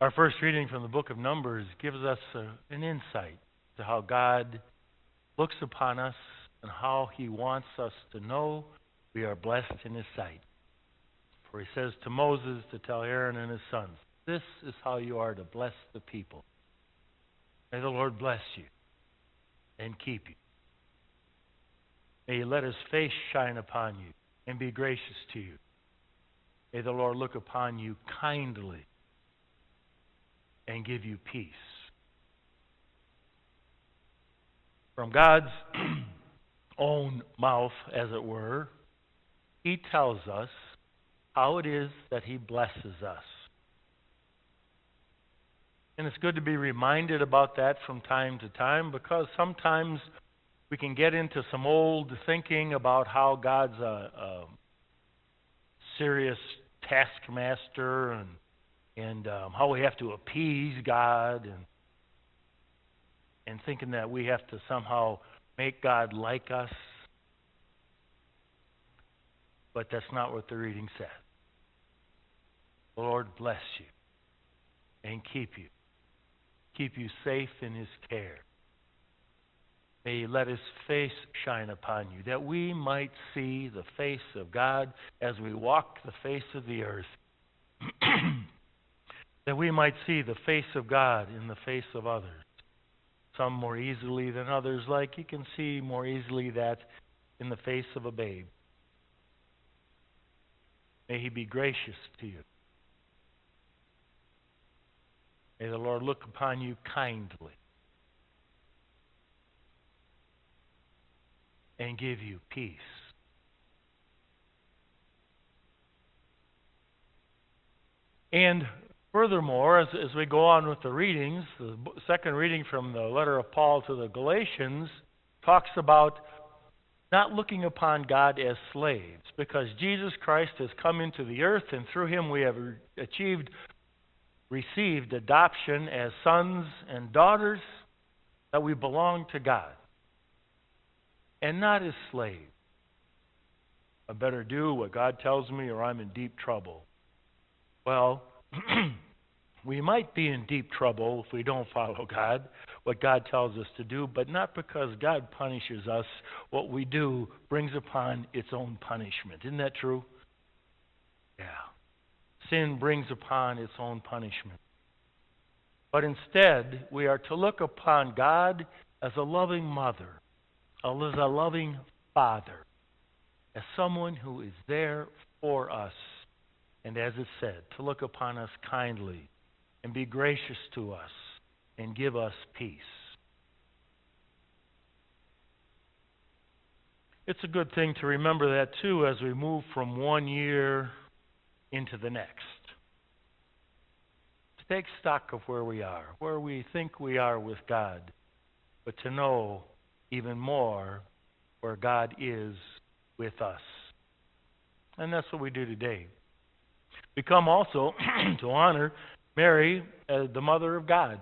Our first reading from the book of Numbers gives us an insight to how God looks upon us and how He wants us to know we are blessed in His sight. For He says to Moses to tell Aaron and his sons, "This is how you are to bless the people. May the Lord bless you and keep you. May He let His face shine upon you and be gracious to you. May the Lord look upon you kindly and give you peace." From God's own mouth, as it were, He tells us how it is that He blesses us. And it's good to be reminded about that from time to time, because sometimes we can get into some old thinking about how God's a serious taskmaster and how we have to appease God, and thinking that we have to somehow make God like us. But that's not what the reading says. The Lord bless you and keep you safe in His care. May He let His face shine upon you, that we might see the face of God as we walk the face of the earth. That we might see the face of God in the face of others. Some more easily than others, like you can see more easily that in the face of a babe. May He be gracious to you. May the Lord look upon you kindly and give you peace. And furthermore, as we go on with the readings, the second reading from the letter of Paul to the Galatians talks about not looking upon God as slaves, because Jesus Christ has come into the earth, and through Him we have received adoption as sons and daughters, that we belong to God, and not as slaves. I better do what God tells me or I'm in deep trouble. Well, we might be in deep trouble if we don't follow God, what God tells us to do, but not because God punishes us. What we do brings upon its own punishment. Isn't that true? Yeah. Sin brings upon its own punishment. But instead, we are to look upon God as a loving mother, as a loving father, as someone who is there for us. And as it said, to look upon us kindly and be gracious to us and give us peace. It's a good thing to remember that too as we move from one year into the next. To take stock of where we think we are with God, but to know even more where God is with us. And that's what we do today. We come also to honor Mary as the Mother of God,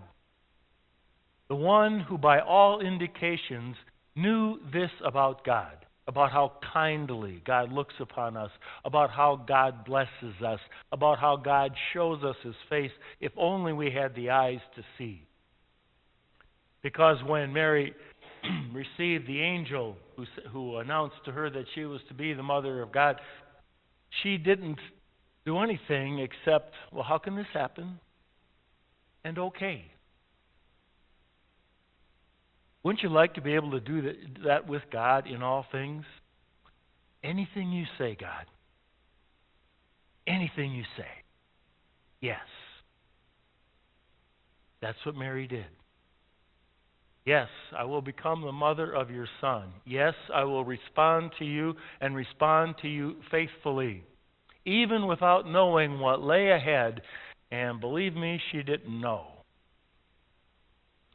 the one who by all indications knew this about God, about how kindly God looks upon us, about how God blesses us, about how God shows us His face, if only we had the eyes to see. Because when Mary received the angel who announced to her that she was to be the Mother of God, she didn't do anything except, well, how can this happen? And okay. Wouldn't you like to be able to do that with God in all things? Anything you say, God. Anything you say. Yes. That's what Mary did. Yes, I will become the mother of your son. Yes, I will respond to you and respond to you faithfully, even without knowing what lay ahead. And believe me, she didn't know.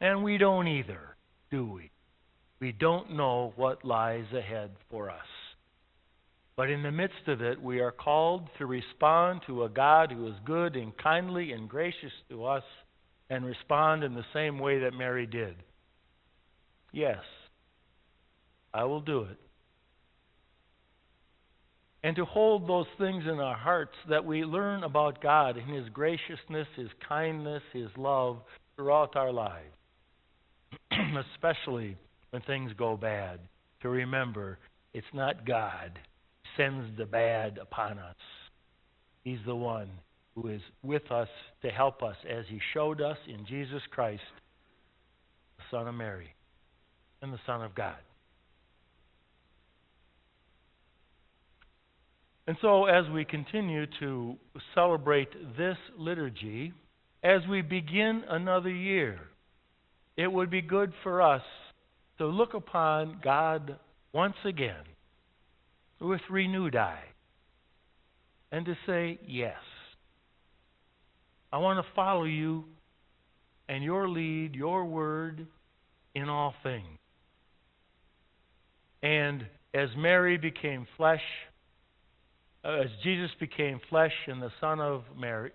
And we don't either, do we? We don't know what lies ahead for us. But in the midst of it, we are called to respond to a God who is good and kindly and gracious to us, and respond in the same way that Mary did. Yes, I will do it. and to hold those things in our hearts that we learn about God and His graciousness, His kindness, His love throughout our lives, especially when things go bad, to remember it's not God who sends the bad upon us. He's the one who is with us to help us, as He showed us in Jesus Christ, the Son of Mary and the Son of God. And so as we continue to celebrate this liturgy, as we begin another year, it would be good for us to look upon God once again with renewed eye and to say, yes, I want to follow you and your lead, your word in all things. And as Mary became flesh, as Jesus became flesh in the Son of Mary,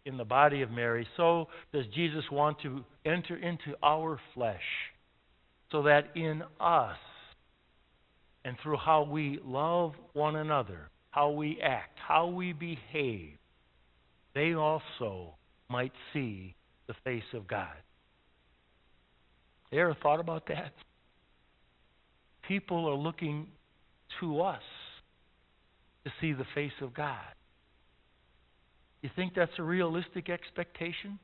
in the body of Mary, so does Jesus want to enter into our flesh, so that in us and through how we love one another, how we act, how we behave, they also might see the face of God. You ever thought about that? People are looking to us to see the face of God. You think that's a realistic expectation?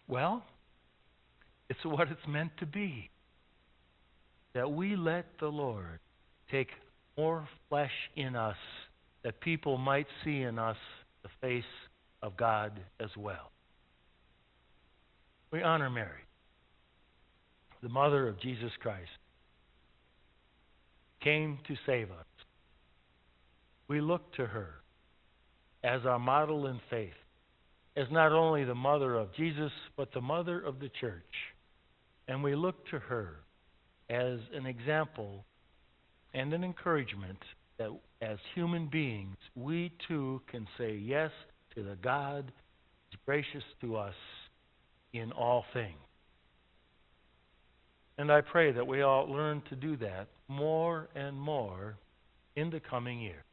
Well, it's what it's meant to be. That we let the Lord take more flesh in us, that people might see in us the face of God as well. We honor Mary, the mother of Jesus Christ, came to save us. We look to her as our model in faith, as not only the mother of Jesus, but the mother of the church. And we look to her as an example and an encouragement that as human beings, we too can say yes to the God who is gracious to us in all things. And I pray that we all learn to do that more and more in the coming year.